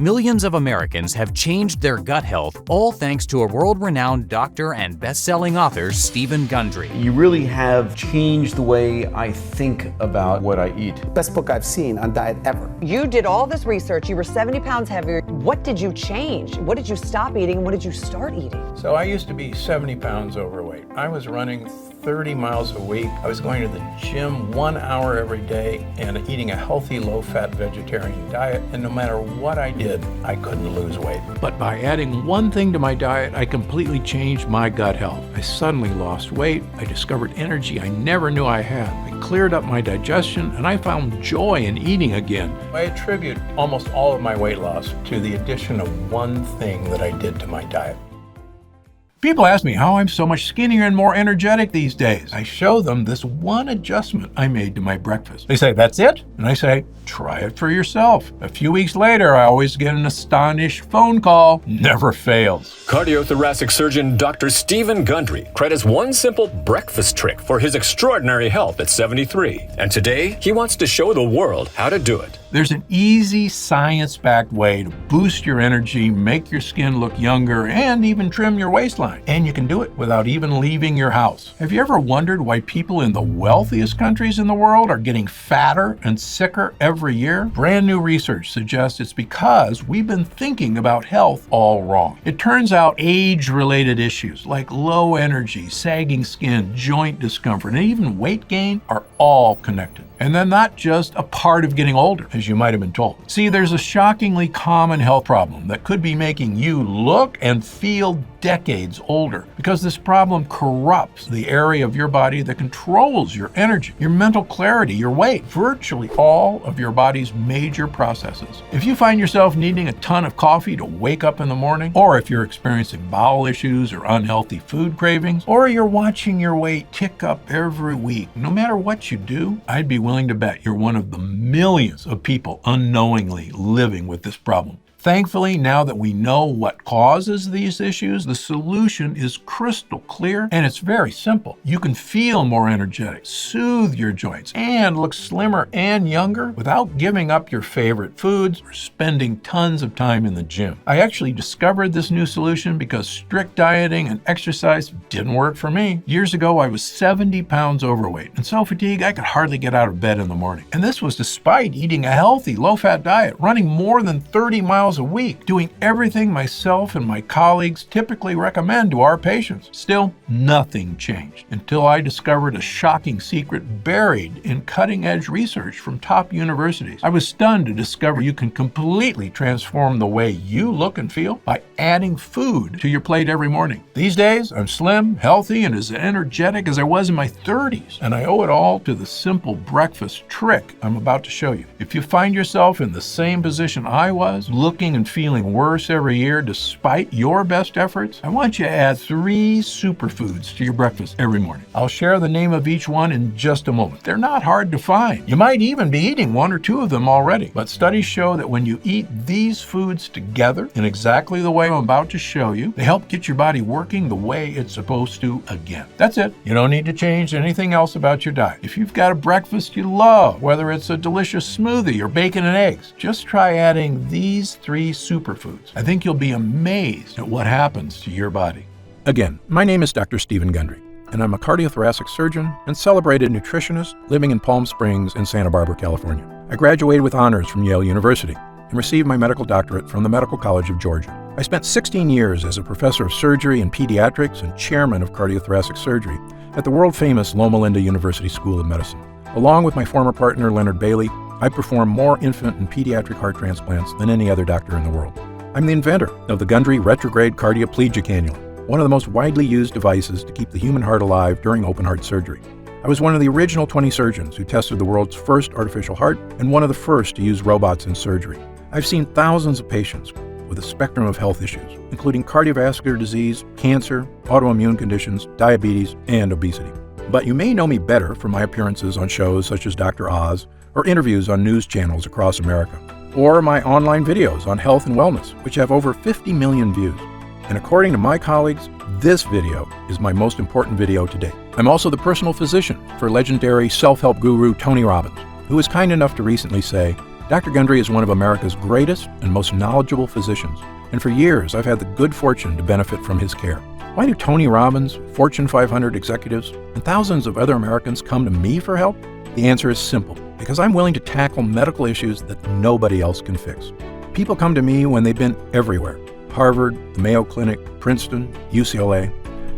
Millions of Americans have changed their gut health, all thanks to a world-renowned doctor and best-selling author, Stephen Gundry. You really have changed the way I think about what I eat. Best book I've seen on diet ever. You did all this research, you were 70 pounds heavier. What did you change? What did you stop eating and what did you start eating? So I used to be 70 pounds overweight. I was running 30 miles a week. I was going to the gym 1 hour every day and eating a healthy, low-fat vegetarian diet. And no matter what I did, I couldn't lose weight. But by adding one thing to my diet, I completely changed my gut health. I suddenly lost weight. I discovered energy I never knew I had. I cleared up my digestion, and I found joy in eating again. I attribute almost all of my weight loss to the addition of one thing that I did to my diet. People ask me how I'm so much skinnier and more energetic these days. I show them this one adjustment I made to my breakfast. They say, "That's it?" And I say, "Try it for yourself." A few weeks later, I always get an astonished phone call. Never fails. Cardiothoracic surgeon Dr. Stephen Gundry credits one simple breakfast trick for his extraordinary health at 73. And today, he wants to show the world how to do it. There's an easy, science-backed way to boost your energy, make your skin look younger, and even trim your waistline. And you can do it without even leaving your house. Have you ever wondered why people in the wealthiest countries in the world are getting fatter and sicker every year? Brand new research suggests it's because we've been thinking about health all wrong. It turns out age-related issues like low energy, sagging skin, joint discomfort, and even weight gain are all connected. And they're not just a part of getting older, as you might have been told. See, there's a shockingly common health problem that could be making you look and feel decades older, because this problem corrupts the area of your body that controls your energy, your mental clarity, your weight, virtually all of your body's major processes. If you find yourself needing a ton of coffee to wake up in the morning, or if you're experiencing bowel issues or unhealthy food cravings, or you're watching your weight tick up every week, no matter what you do, I'd be willing to bet you're one of the millions of people unknowingly living with this problem. Thankfully, now that we know what causes these issues, the solution is crystal clear and it's very simple. You can feel more energetic, soothe your joints, and look slimmer and younger without giving up your favorite foods or spending tons of time in the gym. I actually discovered this new solution because strict dieting and exercise didn't work for me. Years ago, I was 70 pounds overweight and so fatigued I could hardly get out of bed in the morning. And this was despite eating a healthy, low-fat diet, running more than 30 miles a week, doing everything myself and my colleagues typically recommend to our patients. Still, nothing changed until I discovered a shocking secret buried in cutting-edge research from top universities. I was stunned to discover you can completely transform the way you look and feel by adding food to your plate every morning. These days, I'm slim, healthy, and as energetic as I was in my 30s, and I owe it all to the simple breakfast trick I'm about to show you. If you find yourself in the same position I was, looking and feeling worse every year despite your best efforts, I want you to add 3 superfoods to your breakfast every morning. I'll share the name of each one in just a moment. They're not hard to find. You might even be eating 1 or 2 of them already, but studies show that when you eat these foods together in exactly the way I'm about to show you, they help get your body working the way it's supposed to again. That's it. You don't need to change anything else about your diet. If you've got a breakfast you love, whether it's a delicious smoothie or bacon and eggs, just try adding these 3 superfoods. I think you'll be amazed at what happens to your body. Again, my name is Dr. Stephen Gundry, and I'm a cardiothoracic surgeon and celebrated nutritionist living in Palm Springs and Santa Barbara, California. I graduated with honors from Yale University and received my medical doctorate from the Medical College of Georgia. I spent 16 years as a professor of surgery and pediatrics and chairman of cardiothoracic surgery at the world-famous Loma Linda University School of Medicine. Along with my former partner, Leonard Bailey, I perform more infant and pediatric heart transplants than any other doctor in the world. I'm the inventor of the Gundry retrograde cardioplegia cannula, one of the most widely used devices to keep the human heart alive during open heart surgery. I was one of the original 20 surgeons who tested the world's first artificial heart and one of the first to use robots in surgery. I've seen thousands of patients with a spectrum of health issues, including cardiovascular disease, cancer, autoimmune conditions, diabetes, and obesity. But you may know me better from my appearances on shows such as Dr. Oz, or interviews on news channels across America, or my online videos on health and wellness, which have over 50 million views. And according to my colleagues, this video is my most important video to date. I'm also the personal physician for legendary self-help guru Tony Robbins, who was kind enough to recently say, Dr. Gundry is one of America's greatest and most knowledgeable physicians, and for years I've had the good fortune to benefit from his care. Why do Tony Robbins, Fortune 500 executives, and thousands of other Americans come to me for help? The answer is simple, because I'm willing to tackle medical issues that nobody else can fix. People come to me when they've been everywhere, Harvard, the Mayo Clinic, Princeton, UCLA,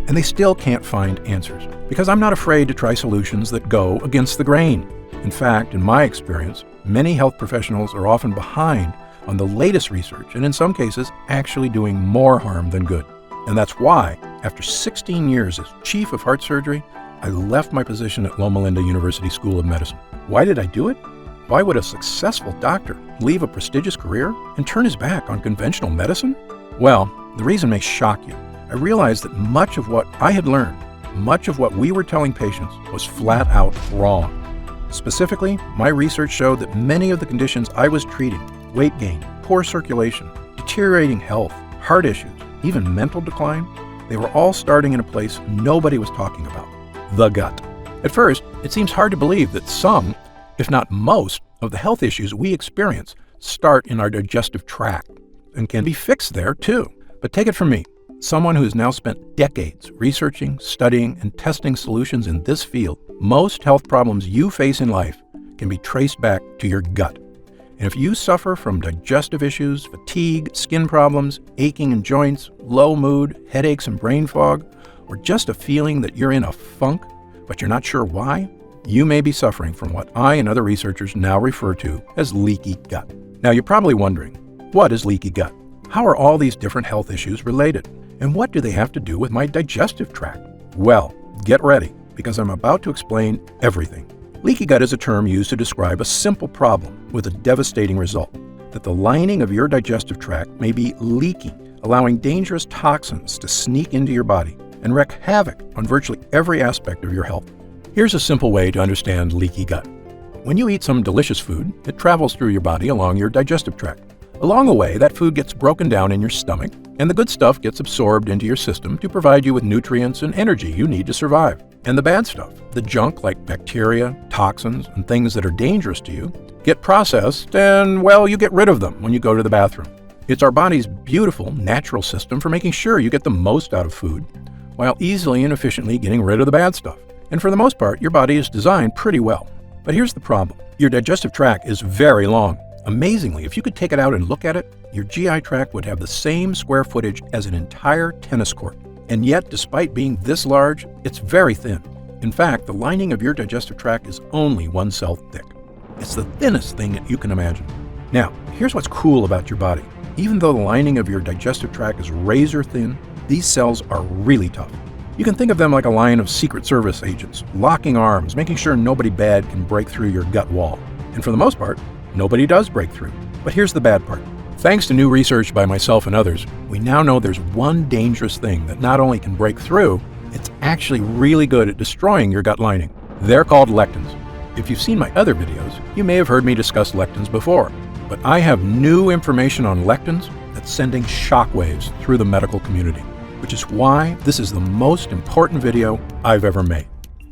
and they still can't find answers, because I'm not afraid to try solutions that go against the grain. In fact, in my experience, many health professionals are often behind on the latest research and in some cases actually doing more harm than good. And that's why, after 16 years as chief of heart surgery, I left my position at Loma Linda University School of Medicine. Why did I do it? Why would a successful doctor leave a prestigious career and turn his back on conventional medicine? Well, the reason may shock you. I realized that much of what I had learned, much of what we were telling patients, was flat out wrong. Specifically, my research showed that many of the conditions I was treating, weight gain, poor circulation, deteriorating health, heart issues, even mental decline, they were all starting in a place nobody was talking about: the gut. At first, it seems hard to believe that some, if not most, of the health issues we experience start in our digestive tract and can be fixed there too. But take it from me, someone who has now spent decades researching, studying, and testing solutions in this field, most health problems you face in life can be traced back to your gut. And if you suffer from digestive issues, fatigue, skin problems, aching in joints, low mood, headaches and brain fog, or just a feeling that you're in a funk, but you're not sure why, you may be suffering from what I and other researchers now refer to as leaky gut. Now you're probably wondering, what is leaky gut? How are all these different health issues related? And what do they have to do with my digestive tract? Well, get ready, because I'm about to explain everything. Leaky gut is a term used to describe a simple problem with a devastating result: that the lining of your digestive tract may be leaking, allowing dangerous toxins to sneak into your body and wreak havoc on virtually every aspect of your health. Here's a simple way to understand leaky gut. When you eat some delicious food, it travels through your body along your digestive tract. Along the way, that food gets broken down in your stomach, and the good stuff gets absorbed into your system to provide you with nutrients and energy you need to survive. And the bad stuff, the junk like bacteria, toxins, and things that are dangerous to you, get processed and, well, you get rid of them when you go to the bathroom. It's our body's beautiful, natural system for making sure you get the most out of food, while easily and efficiently getting rid of the bad stuff. And for the most part, your body is designed pretty well. But here's the problem. Your digestive tract is very long. Amazingly, if you could take it out and look at it, your GI tract would have the same square footage as an entire tennis court. And yet, despite being this large, it's very thin. In fact, the lining of your digestive tract is only 1 cell thick. It's the thinnest thing that you can imagine. Now, here's what's cool about your body. Even though the lining of your digestive tract is razor thin, these cells are really tough. You can think of them like a line of Secret Service agents, locking arms, making sure nobody bad can break through your gut wall. And for the most part, nobody does break through. But here's the bad part. Thanks to new research by myself and others, we now know there's one dangerous thing that not only can break through, it's actually really good at destroying your gut lining. They're called lectins. If you've seen my other videos, you may have heard me discuss lectins before. But I have new information on lectins that's sending shockwaves through the medical community, which is why this is the most important video I've ever made.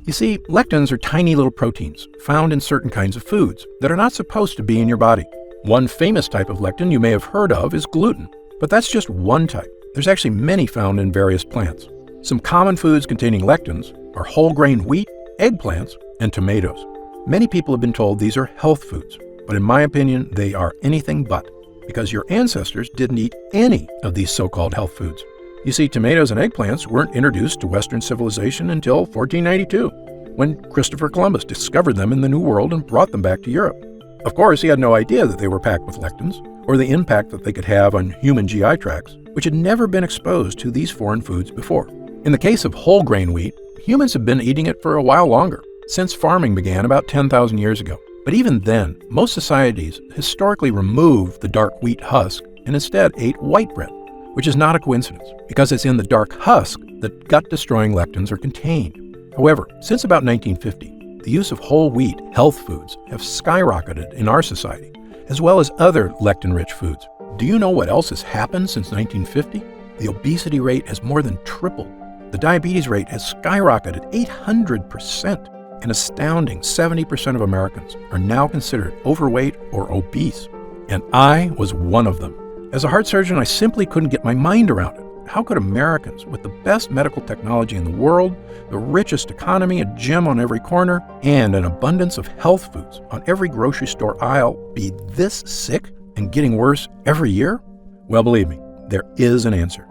You see, lectins are tiny little proteins found in certain kinds of foods that are not supposed to be in your body. One famous type of lectin you may have heard of is gluten, but that's just one type. There's actually many found in various plants. Some common foods containing lectins are whole grain wheat, eggplants, and tomatoes. Many people have been told these are health foods, but in my opinion, they are anything but, because your ancestors didn't eat any of these so-called health foods. You see, tomatoes and eggplants weren't introduced to Western civilization until 1492, when Christopher Columbus discovered them in the New World and brought them back to Europe. Of course, he had no idea that they were packed with lectins, or the impact that they could have on human GI tracts, which had never been exposed to these foreign foods before. In the case of whole grain wheat, humans have been eating it for a while longer, since farming began about 10,000 years ago. But even then, most societies historically removed the dark wheat husk and instead ate white bread, which is not a coincidence, because it's in the dark husk that gut-destroying lectins are contained. However, since about 1950, the use of whole wheat health foods have skyrocketed in our society, as well as other lectin-rich foods. Do you know what else has happened since 1950? The obesity rate has more than tripled. The diabetes rate has skyrocketed 800%. An astounding 70% of Americans are now considered overweight or obese, and I was one of them. As a heart surgeon, I simply couldn't get my mind around it. How could Americans with the best medical technology in the world, the richest economy, a gym on every corner, and an abundance of health foods on every grocery store aisle be this sick and getting worse every year? Well, believe me, there is an answer.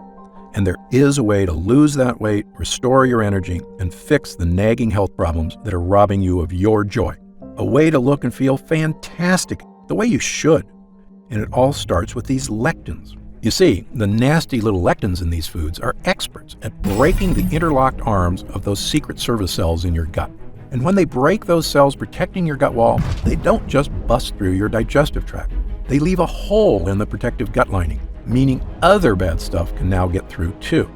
And there is a way to lose that weight, restore your energy, and fix the nagging health problems that are robbing you of your joy. A way to look and feel fantastic, the way you should. And it all starts with these lectins. You see, the nasty little lectins in these foods are experts at breaking the interlocked arms of those secret service cells in your gut. And when they break those cells protecting your gut wall, they don't just bust through your digestive tract. They leave a hole in the protective gut lining, meaning other bad stuff can now get through too.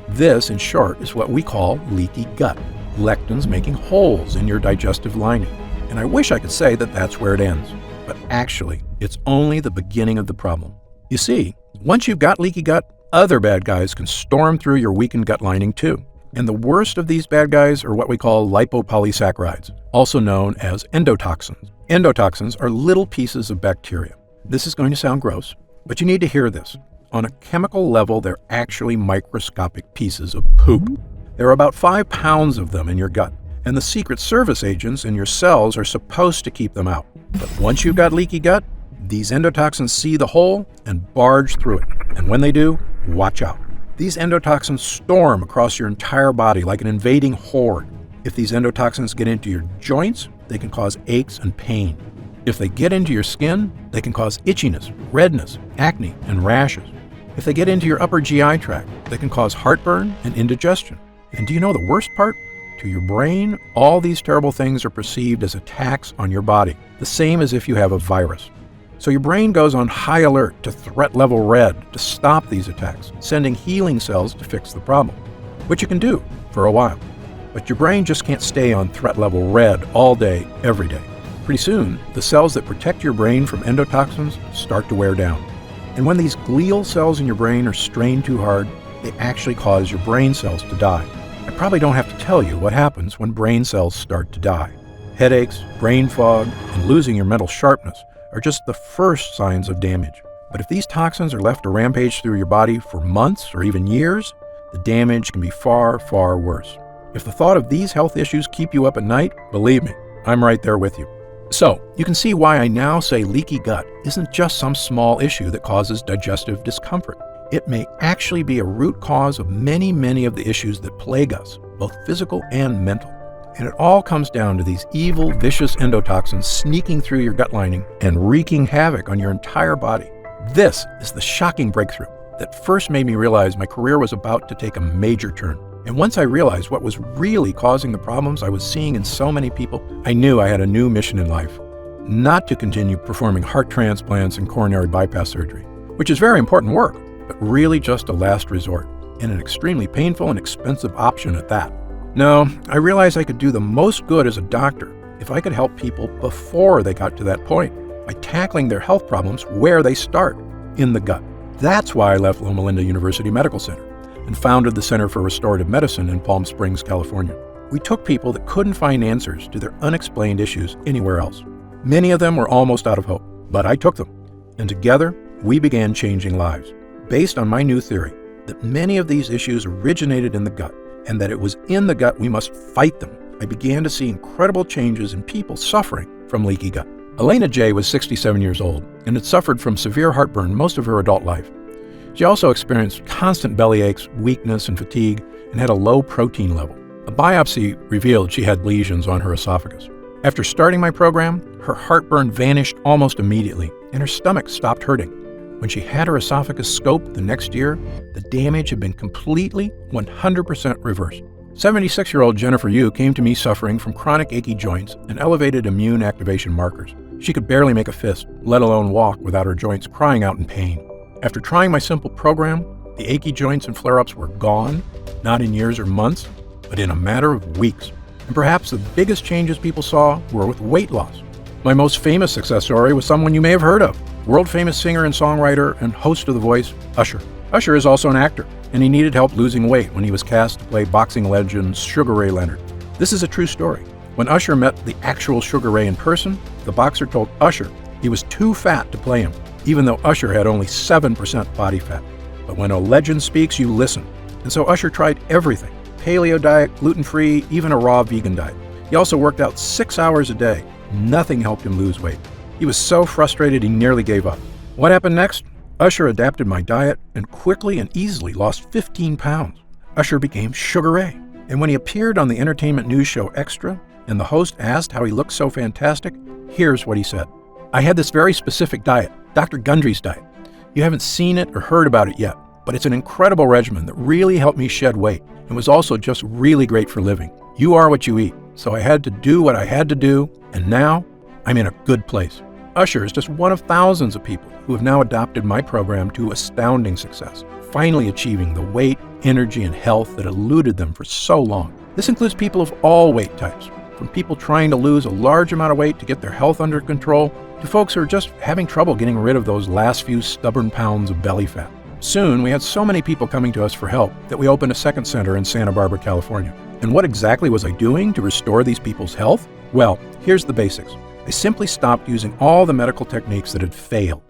This, in short, is what we call leaky gut. Lectins making holes in your digestive lining. And I wish I could say that that's where it ends. But actually, it's only the beginning of the problem. You see, once you've got leaky gut, other bad guys can storm through your weakened gut lining too. And the worst of these bad guys are what we call lipopolysaccharides, also known as endotoxins. Endotoxins are little pieces of bacteria. This is going to sound gross, but you need to hear this. On a chemical level, they're actually microscopic pieces of poop. There are about 5 pounds of them in your gut, and the secret service agents in your cells are supposed to keep them out. But once you've got leaky gut, these endotoxins see the hole and barge through it. And when they do, watch out. These endotoxins storm across your entire body like an invading horde. If these endotoxins get into your joints, they can cause aches and pain. If they get into your skin, they can cause itchiness, redness, acne, and rashes. If they get into your upper GI tract, they can cause heartburn and indigestion. And do you know the worst part? To your brain, all these terrible things are perceived as attacks on your body, the same as if you have a virus. So your brain goes on high alert to threat level red to stop these attacks, sending healing cells to fix the problem, which you can do for a while. But your brain just can't stay on threat level red all day, every day. Pretty soon, the cells that protect your brain from endotoxins start to wear down. And when these glial cells in your brain are strained too hard, they actually cause your brain cells to die. I probably don't have to tell you what happens when brain cells start to die. Headaches, brain fog, and losing your mental sharpness are just the first signs of damage. But if these toxins are left to rampage through your body for months or even years, the damage can be far, far worse. If the thought of these health issues keep you up at night, believe me, I'm right there with you. So, you can see why I now say leaky gut isn't just some small issue that causes digestive discomfort. It may actually be a root cause of many of the issues that plague us, both physical and mental. And it all comes down to these evil, vicious endotoxins sneaking through your gut lining and wreaking havoc on your entire body. This is the shocking breakthrough that first made me realize my career was about to take a major turn. And once I realized what was really causing the problems I was seeing in so many people, I knew I had a new mission in life. Not to continue performing heart transplants and coronary bypass surgery, which is very important work, but really just a last resort, and an extremely painful and expensive option at that. No, I realized I could do the most good as a doctor if I could help people before they got to that point, by tackling their health problems where they start, in the gut. That's why I left Loma Linda University Medical Center and founded the Center for Restorative Medicine in Palm Springs, California. We took people that couldn't find answers to their unexplained issues anywhere else. Many of them were almost out of hope, but I took them. And together, we began changing lives, based on my new theory that many of these issues originated in the gut, and that it was in the gut we must fight them. I began to see incredible changes in people suffering from leaky gut. Elena J. was 67 years old and had suffered from severe heartburn most of her adult life. She also experienced constant belly aches, weakness, and fatigue, and had a low protein level. A biopsy revealed she had lesions on her esophagus. After starting my program, her heartburn vanished almost immediately, and her stomach stopped hurting. When she had her esophagus scoped the next year, the damage had been completely 100% reversed. 76-year-old Jennifer Yu came to me suffering from chronic achy joints and elevated immune activation markers. She could barely make a fist, let alone walk, without her joints crying out in pain. After trying my simple program, the achy joints and flare-ups were gone, not in years or months, but in a matter of weeks. And perhaps the biggest changes people saw were with weight loss. My most famous success story was someone you may have heard of, world-famous singer and songwriter and host of The Voice, Usher. Usher is also an actor, and he needed help losing weight when he was cast to play boxing legend Sugar Ray Leonard. This is a true story. When Usher met the actual Sugar Ray in person, the boxer told Usher he was too fat to play him, even though Usher had only 7% body fat. But when a legend speaks, you listen. And so Usher tried everything: paleo diet, gluten-free, even a raw vegan diet. He also worked out 6 hours a day. Nothing helped him lose weight. He was so frustrated he nearly gave up. What happened next? Usher adapted my diet and quickly and easily lost 15 pounds. Usher became Sugar Ray. And when he appeared on the entertainment news show Extra, and the host asked how he looked so fantastic, here's what he said. I had this very specific diet, Dr. Gundry's diet. You haven't seen it or heard about it yet, but it's an incredible regimen that really helped me shed weight and was also just really great for living. You are what you eat, so I had to do what I had to do, and now I'm in a good place. Usher is just one of thousands of people who have now adopted my program to astounding success, finally achieving the weight, energy, and health that eluded them for so long. This includes people of all weight types, from people trying to lose a large amount of weight to get their health under control, to folks who are just having trouble getting rid of those last few stubborn pounds of belly fat. Soon, we had so many people coming to us for help that we opened a second center in Santa Barbara, California. And what exactly was I doing to restore these people's health? Well, here's the basics. I simply stopped using all the medical techniques that had failed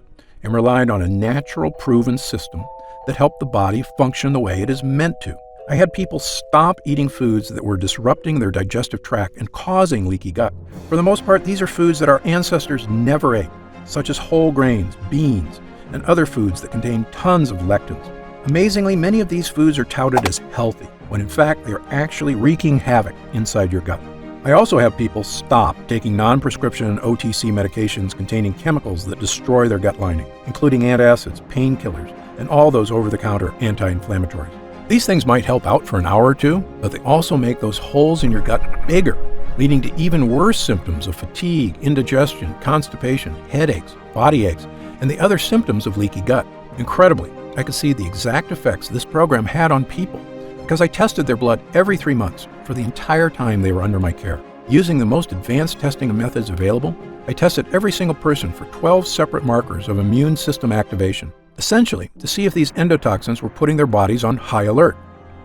and relied on a natural, proven system that helped the body function the way it is meant to. I had people stop eating foods that were disrupting their digestive tract and causing leaky gut. For the most part, these are foods that our ancestors never ate, such as whole grains, beans, and other foods that contain tons of lectins. Amazingly, many of these foods are touted as healthy, when in fact they are actually wreaking havoc inside your gut. I also have people stop taking non-prescription OTC medications containing chemicals that destroy their gut lining, including antacids, painkillers, and all those over-the-counter anti-inflammatories. These things might help out for an hour or two, but they also make those holes in your gut bigger, leading to even worse symptoms of fatigue, indigestion, constipation, headaches, body aches, and the other symptoms of leaky gut. Incredibly, I could see the exact effects this program had on people because I tested their blood every 3 months for the entire time they were under my care. Using the most advanced testing methods available, I tested every single person for 12 separate markers of immune system activation, essentially to see if these endotoxins were putting their bodies on high alert.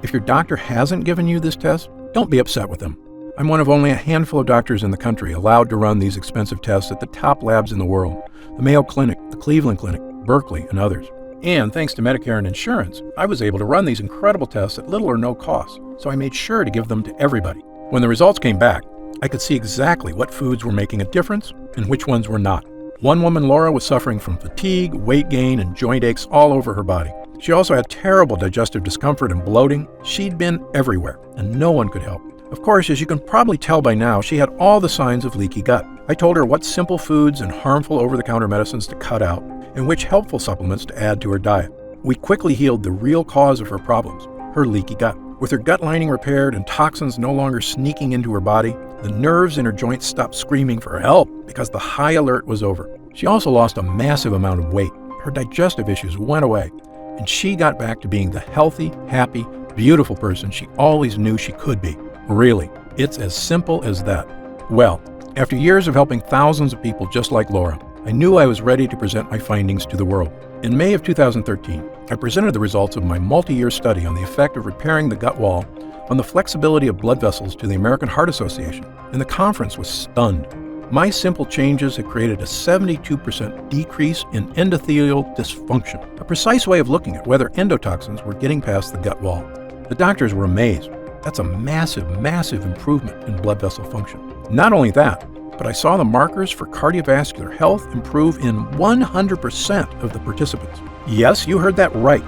If your doctor hasn't given you this test, don't be upset with them. I'm one of only a handful of doctors in the country allowed to run these expensive tests at the top labs in the world: the Mayo Clinic, the Cleveland Clinic, Berkeley, and others. And thanks to Medicare and insurance, I was able to run these incredible tests at little or no cost, so I made sure to give them to everybody. When the results came back, I could see exactly what foods were making a difference and which ones were not. One woman, Laura, was suffering from fatigue, weight gain, and joint aches all over her body. She also had terrible digestive discomfort and bloating. She'd been everywhere, and no one could help. Of course, as you can probably tell by now, she had all the signs of leaky gut. I told her what simple foods and harmful over-the-counter medicines to cut out, and which helpful supplements to add to her diet. We quickly healed the real cause of her problems, her leaky gut. With her gut lining repaired and toxins no longer sneaking into her body, the nerves in her joints stopped screaming for help because the high alert was over. She also lost a massive amount of weight. Her digestive issues went away, and she got back to being the healthy, happy, beautiful person she always knew she could be. Really, it's as simple as that. Well, after years of helping thousands of people just like Laura, I knew I was ready to present my findings to the world. In May of 2013, I presented the results of my multi-year study on the effect of repairing the gut wall on the flexibility of blood vessels to the American Heart Association, and the conference was stunned. My simple changes had created a 72% decrease in endothelial dysfunction, a precise way of looking at whether endotoxins were getting past the gut wall. The doctors were amazed. That's a massive, massive improvement in blood vessel function. Not only that, but I saw the markers for cardiovascular health improve in 100% of the participants. Yes, you heard that right.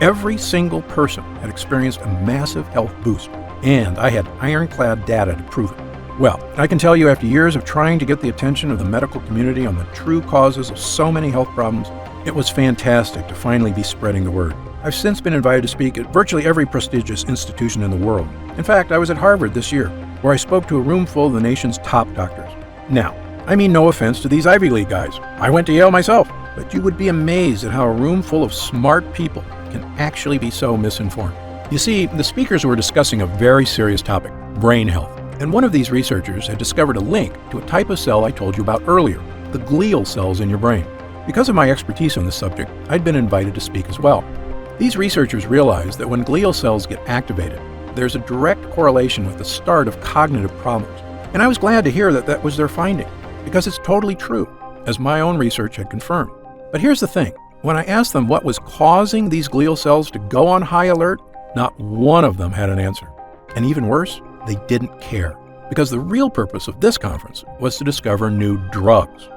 Every single person had experienced a massive health boost, and I had ironclad data to prove it. Well, I can tell you after years of trying to get the attention of the medical community on the true causes of so many health problems, it was fantastic to finally be spreading the word. I've since been invited to speak at virtually every prestigious institution in the world. In fact, I was at Harvard this year, where I spoke to a room full of the nation's top doctors. Now, I mean no offense to these Ivy League guys. I went to Yale myself, but you would be amazed at how a room full of smart people can actually be so misinformed. You see, the speakers were discussing a very serious topic, brain health. And one of these researchers had discovered a link to a type of cell I told you about earlier, the glial cells in your brain. Because of my expertise on this subject, I'd been invited to speak as well. These researchers realized that when glial cells get activated, there's a direct correlation with the start of cognitive problems, And I was glad to hear that that was their finding, because it's totally true, as my own research had confirmed. But here's the thing. When I asked them what was causing these glial cells to go on high alert, not one of them had an answer. And even worse, they didn't care. Because the real purpose of this conference was to discover new drugs.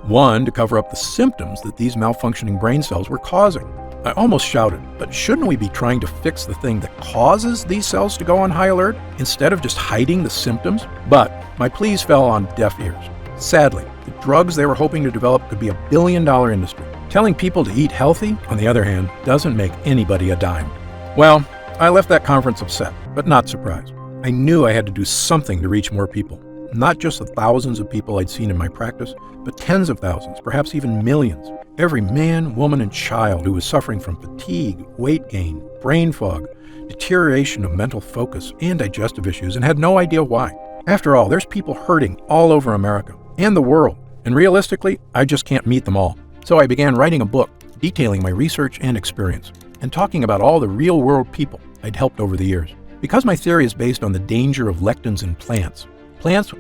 One, to cover up the symptoms that these malfunctioning brain cells were causing. I almost shouted, but shouldn't we be trying to fix the thing that causes these cells to go on high alert instead of just hiding the symptoms? But my pleas fell on deaf ears. Sadly, the drugs they were hoping to develop could be a billion-dollar industry. Telling people to eat healthy, on the other hand, doesn't make anybody a dime. Well, I left that conference upset, but not surprised. I knew I had to do something to reach more people. Not just the thousands of people I'd seen in my practice, but tens of thousands, perhaps even millions. Every man, woman, and child who was suffering from fatigue, weight gain, brain fog, deterioration of mental focus, and digestive issues, and had no idea why. After all, there's people hurting all over America and the world, and realistically, I just can't meet them all. So I began writing a book detailing my research and experience, and talking about all the real-world people I'd helped over the years. Because my theory is based on the danger of lectins in plants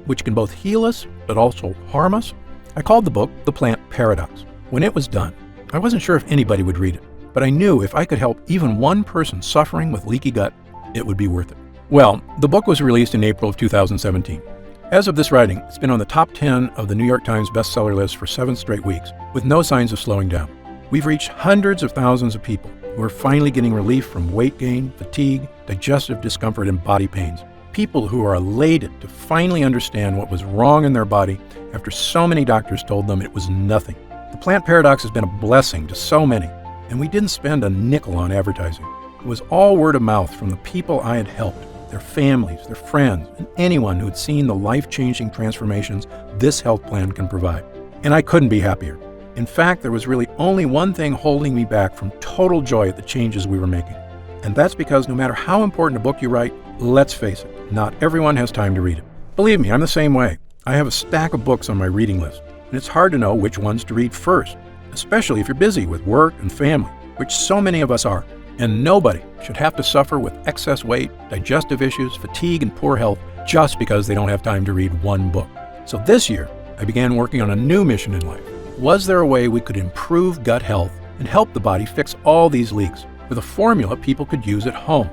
which can both heal us but also harm us, I called the book The Plant Paradox. When it was done, I wasn't sure if anybody would read it, but I knew if I could help even one person suffering with leaky gut, it would be worth it. Well, the book was released in April of 2017. As of this writing, it's been on the top 10 of the New York Times bestseller list for 7 straight weeks, with no signs of slowing down. We've reached hundreds of thousands of people who are finally getting relief from weight gain, fatigue, digestive discomfort, and body pains. People who are elated to finally understand what was wrong in their body after so many doctors told them it was nothing. The Plant Paradox has been a blessing to so many, and we didn't spend a nickel on advertising. It was all word of mouth from the people I had helped, their families, their friends, and anyone who had seen the life-changing transformations this health plan can provide. And I couldn't be happier. In fact, there was really only one thing holding me back from total joy at the changes we were making. And that's because no matter how important a book you write, let's face it, not everyone has time to read it. Believe me, I'm the same way. I have a stack of books on my reading list, and it's hard to know which ones to read first, especially if you're busy with work and family, which so many of us are. And nobody should have to suffer with excess weight, digestive issues, fatigue, and poor health just because they don't have time to read one book. So this year, I began working on a new mission in life. Was there a way we could improve gut health and help the body fix all these leaks with a formula people could use at home?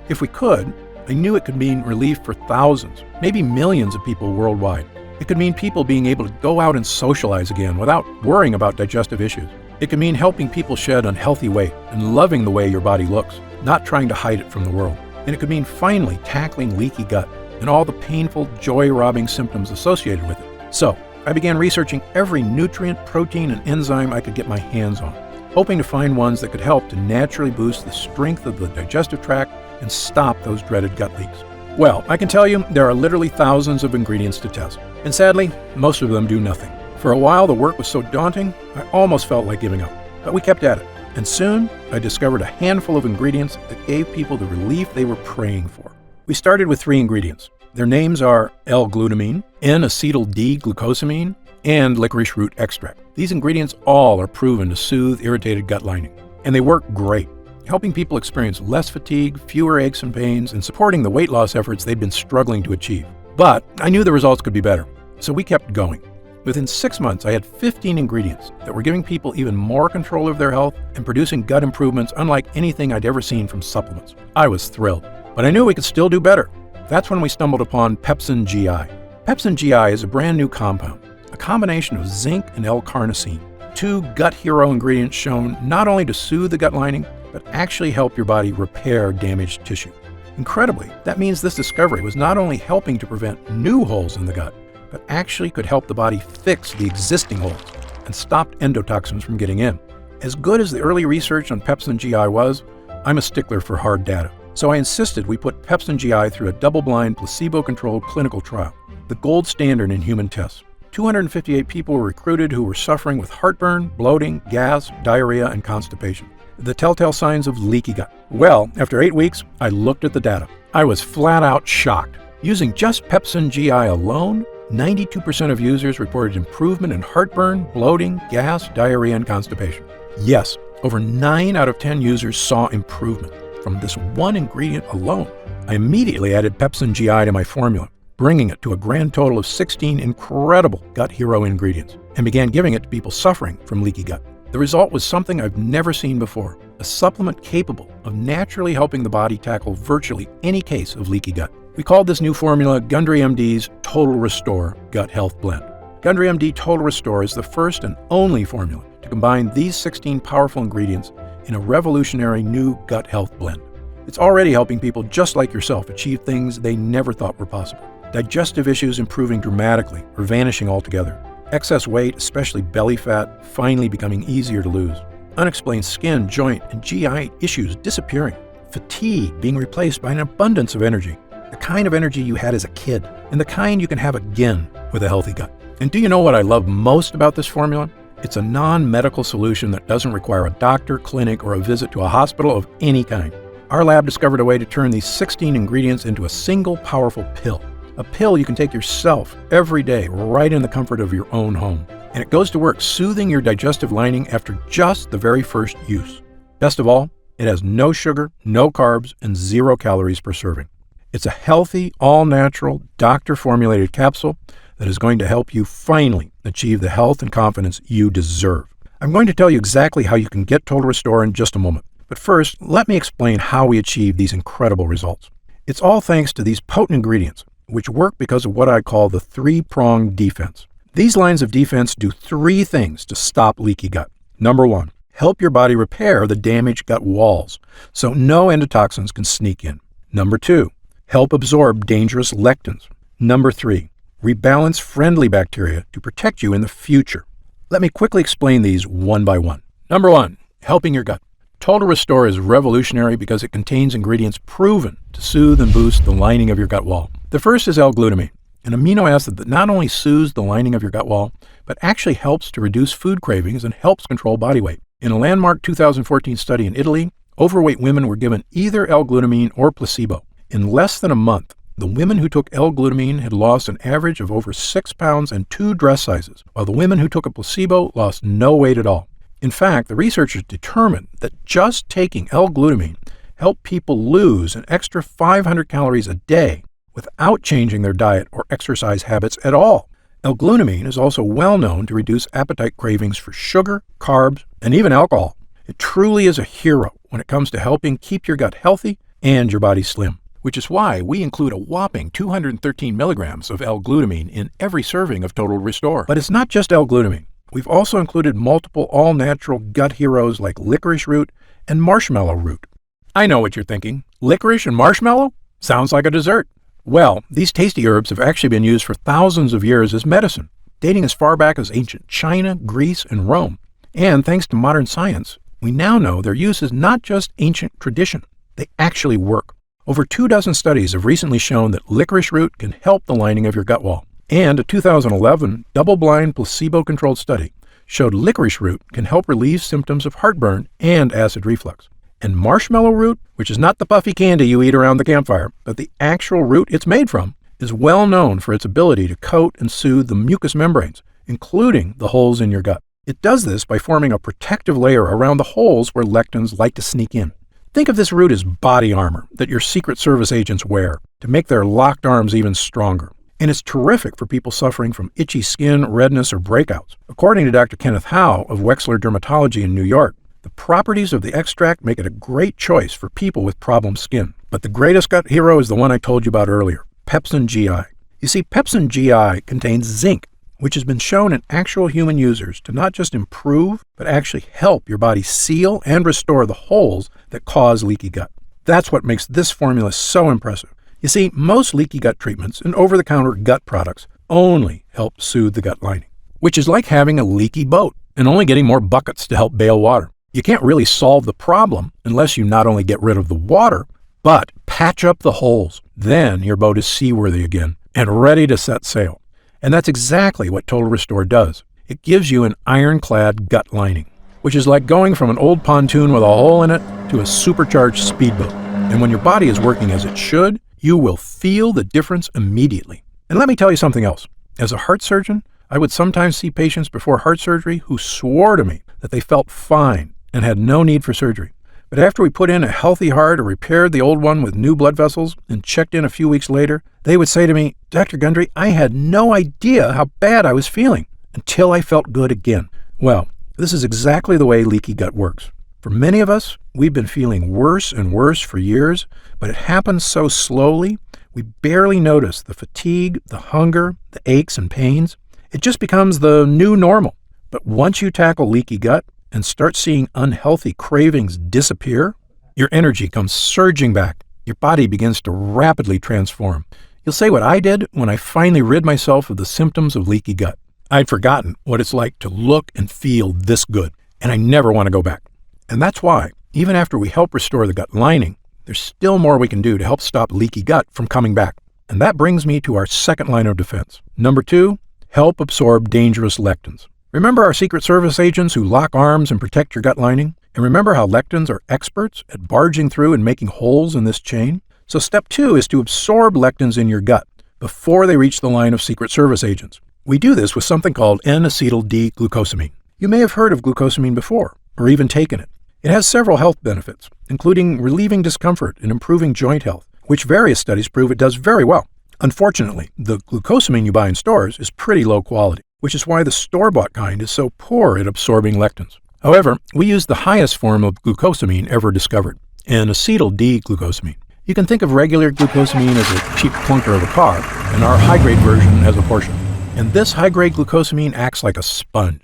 If we could, I knew it could mean relief for thousands, maybe millions of people worldwide. It could mean people being able to go out and socialize again without worrying about digestive issues. It could mean helping people shed unhealthy weight and loving the way your body looks, not trying to hide it from the world. And it could mean finally tackling leaky gut and all the painful, joy-robbing symptoms associated with it. So, I began researching every nutrient, protein, and enzyme I could get my hands on, hoping to find ones that could help to naturally boost the strength of the digestive tract and stop those dreaded gut leaks. Well, I can tell you there are literally thousands of ingredients to test, and sadly, most of them do nothing. For a while, the work was so daunting, I almost felt like giving up, but we kept at it, and soon I discovered a handful of ingredients that gave people the relief they were praying for. We started with 3 ingredients. Their names are L-glutamine, N-acetyl-D-glucosamine, and licorice root extract. These ingredients all are proven to soothe irritated gut lining, and they work great, helping people experience less fatigue, fewer aches and pains, and supporting the weight loss efforts they'd been struggling to achieve. But I knew the results could be better, so we kept going. Within 6 months, I had 15 ingredients that were giving people even more control of their health and producing gut improvements unlike anything I'd ever seen from supplements. I was thrilled, but I knew we could still do better. That's when we stumbled upon Pepsin GI. Pepsin GI is a brand new compound, a combination of zinc and L-carnosine, 2 gut hero ingredients shown not only to soothe the gut lining, but actually help your body repair damaged tissue. Incredibly, that means this discovery was not only helping to prevent new holes in the gut, but actually could help the body fix the existing holes and stop endotoxins from getting in. As good as the early research on Pepsin GI was, I'm a stickler for hard data. So I insisted we put Pepsin GI through a double-blind, placebo-controlled clinical trial, the gold standard in human tests. 258 people were recruited who were suffering with heartburn, bloating, gas, diarrhea, and constipation, the telltale signs of leaky gut. Well, after 8 weeks, I looked at the data. I was flat out shocked. Using just Pepsin GI alone, 92% of users reported improvement in heartburn, bloating, gas, diarrhea, and constipation. Yes, over 9 out of 10 users saw improvement from this one ingredient alone. I immediately added Pepsin GI to my formula, bringing it to a grand total of 16 incredible gut hero ingredients, and began giving it to people suffering from leaky gut. The result was something I've never seen before, a supplement capable of naturally helping the body tackle virtually any case of leaky gut. We called this new formula Gundry MD's Total Restore Gut Health Blend. Gundry MD Total Restore is the first and only formula to combine these 16 powerful ingredients in a revolutionary new gut health blend. It's already helping people just like yourself achieve things they never thought were possible. Digestive issues improving dramatically or vanishing altogether. Excess weight, especially belly fat, finally becoming easier to lose. Unexplained skin, joint, and GI issues disappearing. Fatigue being replaced by an abundance of energy. The kind of energy you had as a kid, and the kind you can have again with a healthy gut. And do you know what I love most about this formula? It's a non-medical solution that doesn't require a doctor, clinic, or a visit to a hospital of any kind. Our lab discovered a way to turn these 16 ingredients into a single powerful pill. A pill you can take yourself every day right in the comfort of your own home. And it goes to work soothing your digestive lining after just the very first use. Best of all, it has no sugar, no carbs, and 0 calories per serving. It's a healthy, all-natural, doctor-formulated capsule that is going to help you finally achieve the health and confidence you deserve. I'm going to tell you exactly how you can get Total Restore in just a moment. But first, let me explain how we achieve these incredible results. It's all thanks to these potent ingredients, which work because of what I call the three-pronged defense. These lines of defense do 3 things to stop leaky gut. Number 1, help your body repair the damaged gut walls so no endotoxins can sneak in. Number 2, help absorb dangerous lectins. Number 3, rebalance friendly bacteria to protect you in the future. Let me quickly explain these one by one. Number 1, helping your gut. Total Restore is revolutionary because it contains ingredients proven to soothe and boost the lining of your gut wall. The first is L-glutamine, an amino acid that not only soothes the lining of your gut wall, but actually helps to reduce food cravings and helps control body weight. In a landmark 2014 study in Italy, overweight women were given either L-glutamine or placebo. In less than a month, the women who took L-glutamine had lost an average of over 6 pounds and 2 dress sizes, while the women who took a placebo lost no weight at all. In fact, the researchers determined that just taking L-glutamine helped people lose an extra 500 calories a day without changing their diet or exercise habits at all. L-glutamine is also well known to reduce appetite cravings for sugar, carbs, and even alcohol. It truly is a hero when it comes to helping keep your gut healthy and your body slim, which is why we include a whopping 213 milligrams of L-glutamine in every serving of Total Restore. But it's not just L-glutamine. We've also included multiple all-natural gut heroes like licorice root and marshmallow root. I know what you're thinking. Licorice and marshmallow? Sounds like a dessert. Well, these tasty herbs have actually been used for thousands of years as medicine, dating as far back as ancient China, Greece, and Rome. And thanks to modern science, we now know their use is not just ancient tradition. They actually work. Over 24 studies have recently shown that licorice root can help the lining of your gut wall. And a 2011 double-blind placebo-controlled study showed licorice root can help relieve symptoms of heartburn and acid reflux. And marshmallow root, which is not the puffy candy you eat around the campfire, but the actual root it's made from, is well known for its ability to coat and soothe the mucous membranes, including the holes in your gut. It does this by forming a protective layer around the holes where lectins like to sneak in. Think of this root as body armor that your Secret Service agents wear to make their locked arms even stronger. And it's terrific for people suffering from itchy skin, redness, or breakouts. According to Dr. Kenneth Howe of Wexler Dermatology in New York, the properties of the extract make it a great choice for people with problem skin. But the greatest gut hero is the one I told you about earlier, Pepsin GI. You see, Pepsin GI contains zinc, which has been shown in actual human users to not just improve, but actually help your body seal and restore the holes that cause leaky gut. That's what makes this formula so impressive. You see, most leaky gut treatments and over-the-counter gut products only help soothe the gut lining, which is like having a leaky boat and only getting more buckets to help bail water. You can't really solve the problem unless you not only get rid of the water, but patch up the holes. Then your boat is seaworthy again and ready to set sail. And that's exactly what Total Restore does. It gives you an ironclad gut lining, which is like going from an old pontoon with a hole in it to a supercharged speedboat. And when your body is working as it should, you will feel the difference immediately. And let me tell you something else. As a heart surgeon, I would sometimes see patients before heart surgery who swore to me that they felt fine and had no need for surgery. But after we put in a healthy heart or repaired the old one with new blood vessels and checked in a few weeks later, They would say to me, "Dr. Gundry, I had no idea how bad I was feeling until I felt good again." Well, this is exactly the way leaky gut works. For many of us, we've been feeling worse and worse for years, but it happens so slowly, we barely notice the fatigue, the hunger, the aches and pains. It just becomes the new normal. But once you tackle leaky gut and start seeing unhealthy cravings disappear, your energy comes surging back. Your body begins to rapidly transform. You'll say what I did when I finally rid myself of the symptoms of leaky gut. I'd forgotten what it's like to look and feel this good, and I never want to go back. And that's why, even after we help restore the gut lining, there's still more we can do to help stop leaky gut from coming back. And that brings me to our second line of defense. Number 2, help absorb dangerous lectins. Remember our Secret Service agents who lock arms and protect your gut lining? And remember how lectins are experts at barging through and making holes in this chain? So step 2 is to absorb lectins in your gut before they reach the line of Secret Service agents. We do this with something called N-acetyl-D-glucosamine. You may have heard of glucosamine before, or even taken it. It has several health benefits, including relieving discomfort and improving joint health, which various studies prove it does very well. Unfortunately, the glucosamine you buy in stores is pretty low quality, which is why the store-bought kind is so poor at absorbing lectins. However, we use the highest form of glucosamine ever discovered, N-acetyl-D-glucosamine. You can think of regular glucosamine as a cheap clunker of a car, and our high-grade version as a Porsche. And this high-grade glucosamine acts like a sponge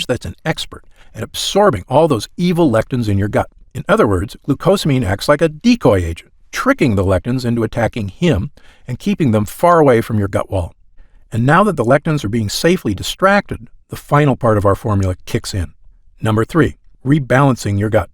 that's an expert at absorbing all those evil lectins in your gut. In other words, glucosamine acts like a decoy agent, tricking the lectins into attacking him and keeping them far away from your gut wall. And now that the lectins are being safely distracted, the final part of our formula kicks in. Number 3, rebalancing your gut.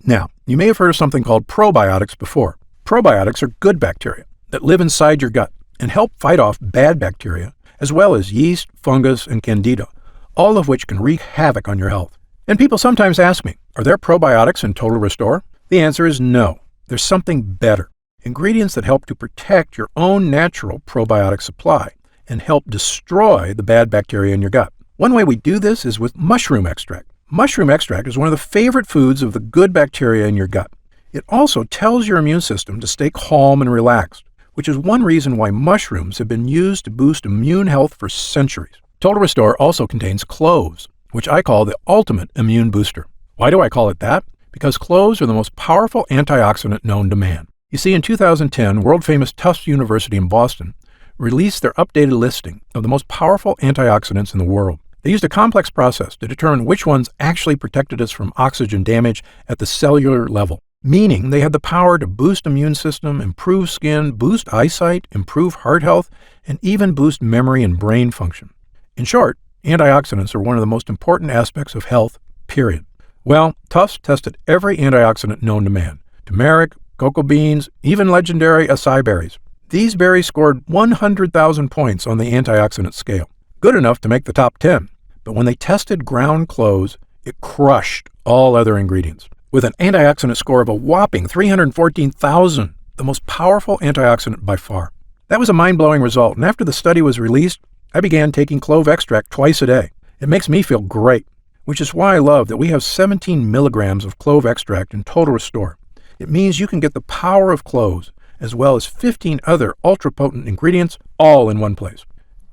Now, you may have heard of something called probiotics before. Probiotics are good bacteria that live inside your gut and help fight off bad bacteria, as well as yeast, fungus, and candida, all of which can wreak havoc on your health. And people sometimes ask me, are there probiotics in Total Restore? The answer is no. There's something better. Ingredients that help to protect your own natural probiotic supply and help destroy the bad bacteria in your gut. One way we do this is with mushroom extract. Mushroom extract is one of the favorite foods of the good bacteria in your gut. It also tells your immune system to stay calm and relaxed, which is one reason why mushrooms have been used to boost immune health for centuries. Total Restore also contains cloves, which I call the ultimate immune booster. Why do I call it that? Because cloves are the most powerful antioxidant known to man. You see, in 2010, world-famous Tufts University in Boston released their updated listing of the most powerful antioxidants in the world. They used a complex process to determine which ones actually protected us from oxygen damage at the cellular level, meaning they had the power to boost immune system, improve skin, boost eyesight, improve heart health, and even boost memory and brain function. In short, antioxidants are one of the most important aspects of health, period. Well, Tufts tested every antioxidant known to man: turmeric, cocoa beans, even legendary acai berries. These berries scored 100,000 points on the antioxidant scale, good enough to make the top 10. But when they tested ground cloves, it crushed all other ingredients, with an antioxidant score of a whopping 314,000, the most powerful antioxidant by far. That was a mind-blowing result, and after the study was released, I began taking clove extract twice a day. It makes me feel great, which is why I love that we have 17 milligrams of clove extract in Total Restore. It means you can get the power of cloves, as well as 15 other ultra-potent ingredients, all in one place.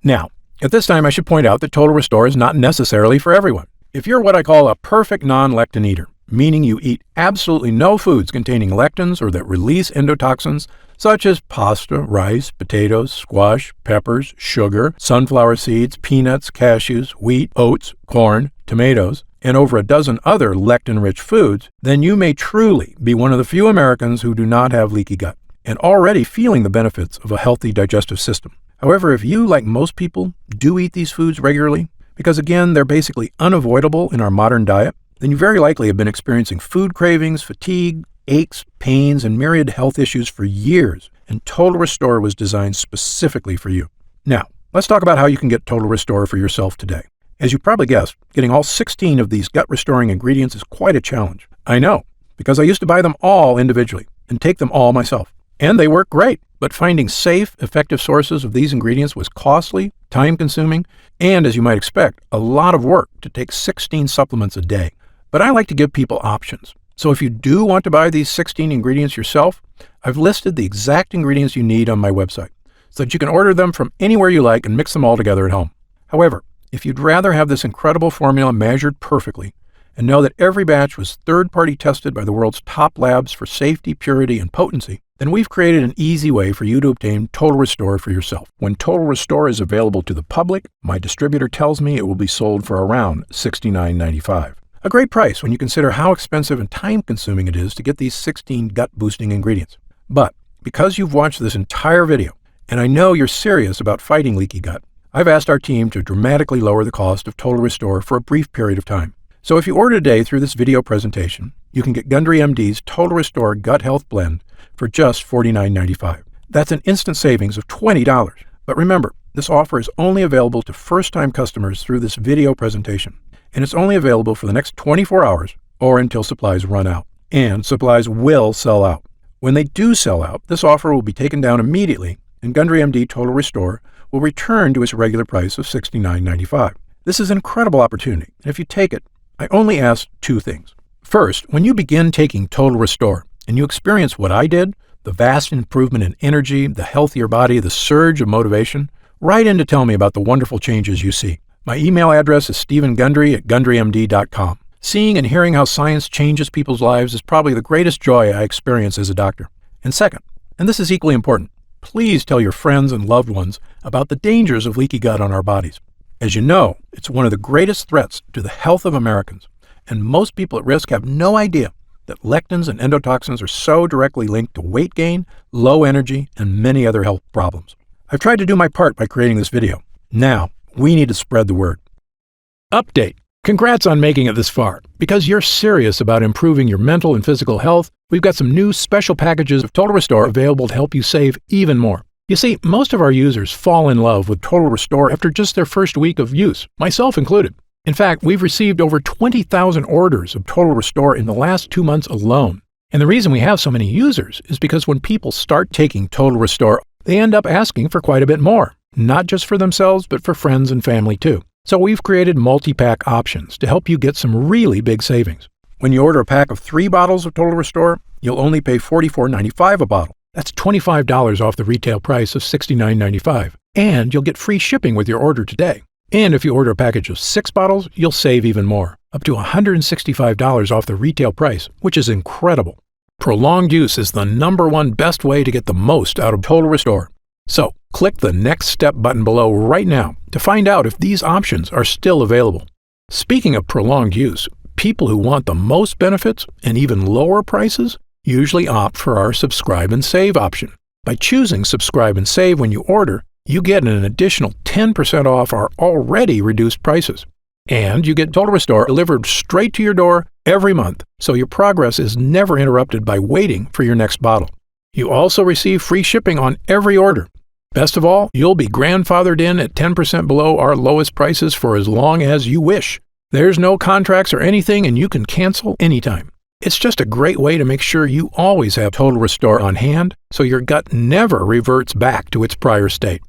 Now, at this time I should point out that Total Restore is not necessarily for everyone. If you're what I call a perfect non-lectin eater, meaning you eat absolutely no foods containing lectins or that release endotoxins, such as pasta, rice, potatoes, squash, peppers, sugar, sunflower seeds, peanuts, cashews, wheat, oats, corn, tomatoes, and over a dozen other lectin-rich foods, then you may truly be one of the few Americans who do not have leaky gut and already feeling the benefits of a healthy digestive system. However, if you, like most people, do eat these foods regularly, because again, they're basically unavoidable in our modern diet, then you very likely have been experiencing food cravings, fatigue, aches, pains, and myriad health issues for years, and Total Restore was designed specifically for you. Now, let's talk about how you can get Total Restore for yourself today. As you probably guessed, getting all 16 of these gut-restoring ingredients is quite a challenge. I know, because I used to buy them all individually and take them all myself. And they work great, but finding safe, effective sources of these ingredients was costly, time-consuming, and, as you might expect, a lot of work to take 16 supplements a day. But I like to give people options. So if you do want to buy these 16 ingredients yourself, I've listed the exact ingredients you need on my website. so that you can order them from anywhere you like and mix them all together at home. However, if you'd rather have this incredible formula measured perfectly and know that every batch was third-party tested by the world's top labs for safety, purity, and potency, then we've created an easy way for you to obtain Total Restore for yourself. When Total Restore is available to the public, my distributor tells me it will be sold for around $69.95. A great price when you consider how expensive and time-consuming it is to get these 16 gut-boosting ingredients. But because you've watched this entire video, and I know you're serious about fighting leaky gut, I've asked our team to dramatically lower the cost of Total Restore for a brief period of time. So if you order today through this video presentation, you can get Gundry MD's Total Restore Gut Health Blend for just $49.95. That's an instant savings of $20. But remember, this offer is only available to first-time customers through this video presentation, and it's only available for the next 24 hours or until supplies run out. And supplies will sell out. When they do sell out, this offer will be taken down immediately, and Gundry MD Total Restore will return to its regular price of $69.95. This is an incredible opportunity, and if you take it, I only ask two things. First, when you begin taking Total Restore and you experience what I did, the vast improvement in energy, the healthier body, the surge of motivation, write in to tell me about the wonderful changes you see. My email address is stephengundry@gundrymd.com. Seeing and hearing how science changes people's lives is probably the greatest joy I experience as a doctor. And second, and this is equally important, please tell your friends and loved ones about the dangers of leaky gut on our bodies. As you know, it's one of the greatest threats to the health of Americans, and most people at risk have no idea that lectins and endotoxins are so directly linked to weight gain, low energy, and many other health problems. I've tried to do my part by creating this video. Now, we need to spread the word. Update. Congrats on making it this far. Because you're serious about improving your mental and physical health, we've got some new special packages of Total Restore available to help you save even more. You see, most of our users fall in love with Total Restore after just their first week of use, myself included. In fact, we've received over 20,000 orders of Total Restore in the last 2 months alone. And the reason we have so many users is because when people start taking Total Restore, they end up asking for quite a bit more, not just for themselves, but for friends and family too. So we've created multi-pack options to help you get some really big savings. When you order a pack of 3 bottles of Total Restore, you'll only pay $44.95 a bottle. That's $25 off the retail price of $69.95. And you'll get free shipping with your order today. And if you order a package of 6 bottles, you'll save even more, up to $165 off the retail price, which is incredible. Prolonged use is the #1 best way to get the most out of Total Restore. So, click the Next Step button below right now to find out if these options are still available. Speaking of prolonged use, people who want the most benefits and even lower prices usually opt for our Subscribe and Save option. By choosing Subscribe and Save when you order, you get an additional 10% off our already reduced prices. And you get Total Restore delivered straight to your door every month, so your progress is never interrupted by waiting for your next bottle. You also receive free shipping on every order. Best of all, you'll be grandfathered in at 10% below our lowest prices for as long as you wish. There's no contracts or anything, and you can cancel anytime. It's just a great way to make sure you always have Total Restore on hand, so your gut never reverts back to its prior state.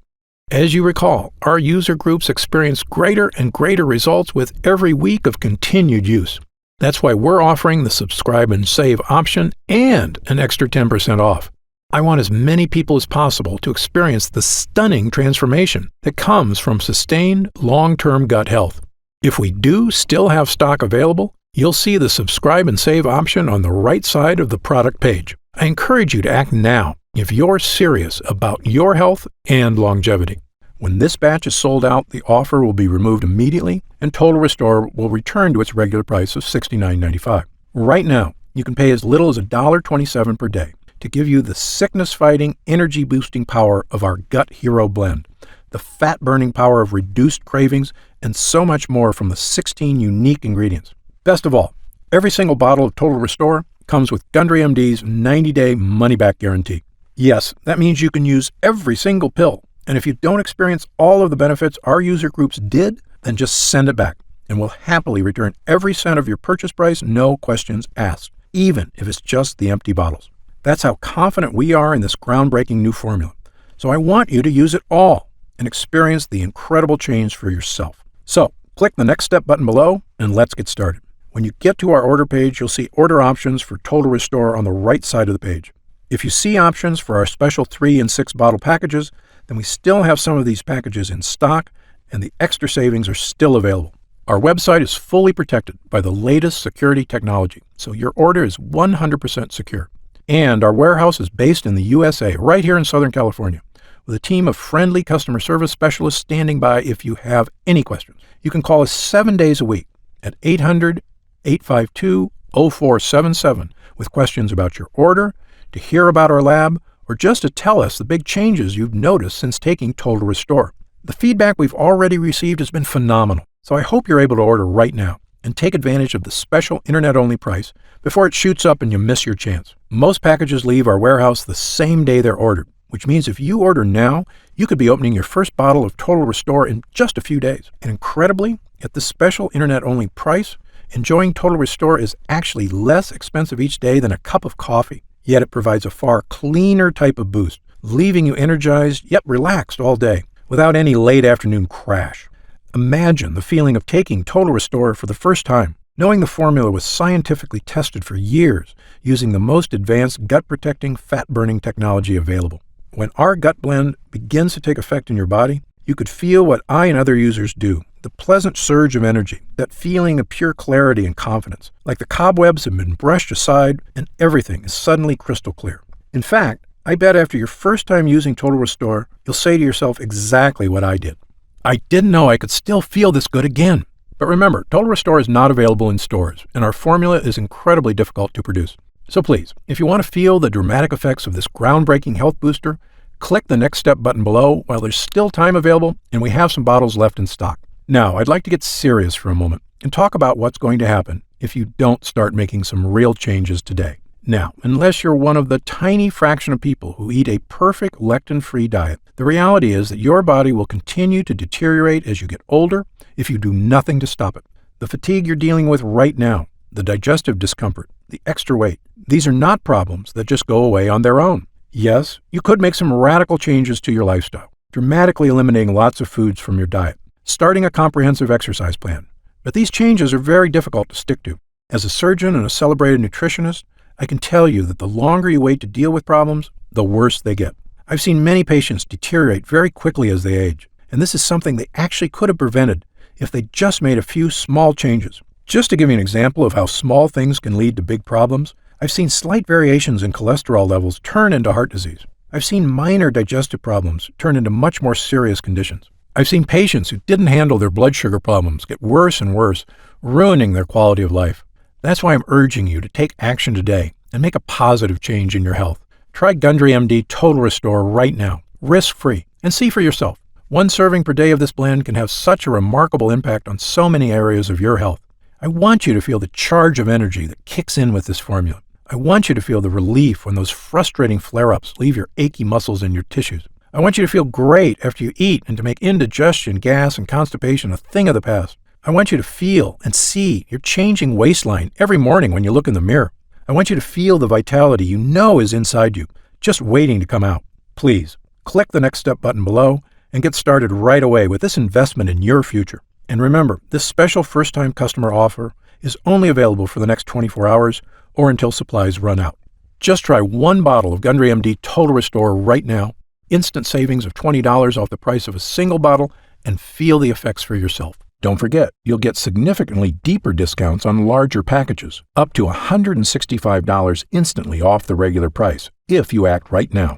As you recall, our user groups experience greater and greater results with every week of continued use. That's why we're offering the Subscribe and Save option and an extra 10% off. I want as many people as possible to experience the stunning transformation that comes from sustained, long-term gut health. If we do still have stock available, you'll see the Subscribe and Save option on the right side of the product page. I encourage you to act now if you're serious about your health and longevity. When this batch is sold out, the offer will be removed immediately, and Total Restore will return to its regular price of $69.95. Right now, you can pay as little as $1.27 per day to give you the sickness-fighting, energy-boosting power of our Gut Hero blend, the fat-burning power of reduced cravings, and so much more from the 16 unique ingredients. Best of all, every single bottle of Total Restore comes with Gundry MD's 90-day money-back guarantee. Yes, that means you can use every single pill, and if you don't experience all of the benefits our user groups did, then just send it back, and we'll happily return every cent of your purchase price, no questions asked, even if it's just the empty bottles. That's how confident we are in this groundbreaking new formula. So I want you to use it all and experience the incredible change for yourself. So, click the Next Step button below, and let's get started. When you get to our order page, you'll see order options for Total Restore on the right side of the page. If you see options for our special 3 and 6 bottle packages, then we still have some of these packages in stock, and the extra savings are still available. Our website is fully protected by the latest security technology, so your order is 100% secure. And our warehouse is based in the USA, right here in Southern California, with a team of friendly customer service specialists standing by if you have any questions. You can call us 7 days a week at 800-852-0477 with questions about your order, to hear about our lab, or just to tell us the big changes you've noticed since taking Total Restore. The feedback we've already received has been phenomenal, so I hope you're able to order right now and take advantage of the special internet-only price before it shoots up and you miss your chance. Most packages leave our warehouse the same day they're ordered, which means if you order now, you could be opening your first bottle of Total Restore in just a few days. And incredibly, at this special internet-only price, enjoying Total Restore is actually less expensive each day than a cup of coffee. Yet it provides a far cleaner type of boost, leaving you energized yet relaxed all day, without any late afternoon crash. Imagine the feeling of taking Total Restore for the first time, knowing the formula was scientifically tested for years using the most advanced gut-protecting, fat-burning technology available. When our gut blend begins to take effect in your body, you could feel what I and other users do, the pleasant surge of energy, that feeling of pure clarity and confidence, like the cobwebs have been brushed aside and everything is suddenly crystal clear. In fact, I bet after your first time using Total Restore, you'll say to yourself exactly what I did. I didn't know I could still feel this good again. But remember, Total Restore is not available in stores, and our formula is incredibly difficult to produce. So please, if you want to feel the dramatic effects of this groundbreaking health booster, click the Next Step button below while there's still time available and we have some bottles left in stock. Now, I'd like to get serious for a moment and talk about what's going to happen if you don't start making some real changes today. Now, unless you're one of the tiny fraction of people who eat a perfect lectin-free diet, the reality is that your body will continue to deteriorate as you get older if you do nothing to stop it. The fatigue you're dealing with right now, the digestive discomfort, the extra weight, these are not problems that just go away on their own. Yes, you could make some radical changes to your lifestyle, dramatically eliminating lots of foods from your diet, starting a comprehensive exercise plan. But these changes are very difficult to stick to. As a surgeon and a celebrated nutritionist, I can tell you that the longer you wait to deal with problems, the worse they get. I've seen many patients deteriorate very quickly as they age, and this is something they actually could have prevented if they just made a few small changes. Just to give you an example of how small things can lead to big problems, I've seen slight variations in cholesterol levels turn into heart disease. I've seen minor digestive problems turn into much more serious conditions. I've seen patients who didn't handle their blood sugar problems get worse and worse, ruining their quality of life. That's why I'm urging you to take action today and make a positive change in your health. Try Gundry MD Total Restore right now, risk-free, and see for yourself. One serving per day of this blend can have such a remarkable impact on so many areas of your health. I want you to feel the charge of energy that kicks in with this formula. I want you to feel the relief when those frustrating flare-ups leave your achy muscles and your tissues. I want you to feel great after you eat and to make indigestion, gas, and constipation a thing of the past. I want you to feel and see your changing waistline every morning when you look in the mirror. I want you to feel the vitality you know is inside you, just waiting to come out. Please, click the Next Step button below and get started right away with this investment in your future. And remember, this special first-time customer offer is only available for the next 24 hours or until supplies run out. Just try one bottle of Gundry MD Total Restore right now, instant savings of $20 off the price of a single bottle, and feel the effects for yourself. Don't forget, you'll get significantly deeper discounts on larger packages, up to $165 instantly off the regular price, if you act right now.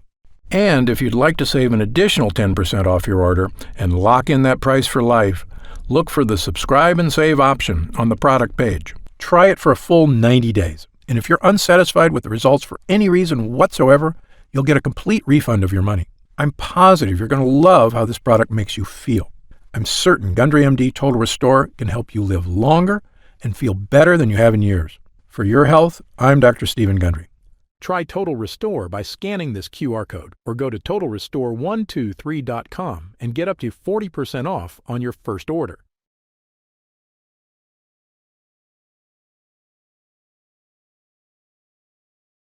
And if you'd like to save an additional 10% off your order and lock in that price for life, look for the subscribe and save option on the product page. Try it for a full 90 days. And if you're unsatisfied with the results for any reason whatsoever, you'll get a complete refund of your money. I'm positive you're going to love how this product makes you feel. I'm certain Gundry MD Total Restore can help you live longer and feel better than you have in years. For your health, I'm Dr. Stephen Gundry. Try Total Restore by scanning this QR code or go to TotalRestore123.com and get up to 40% off on your first order.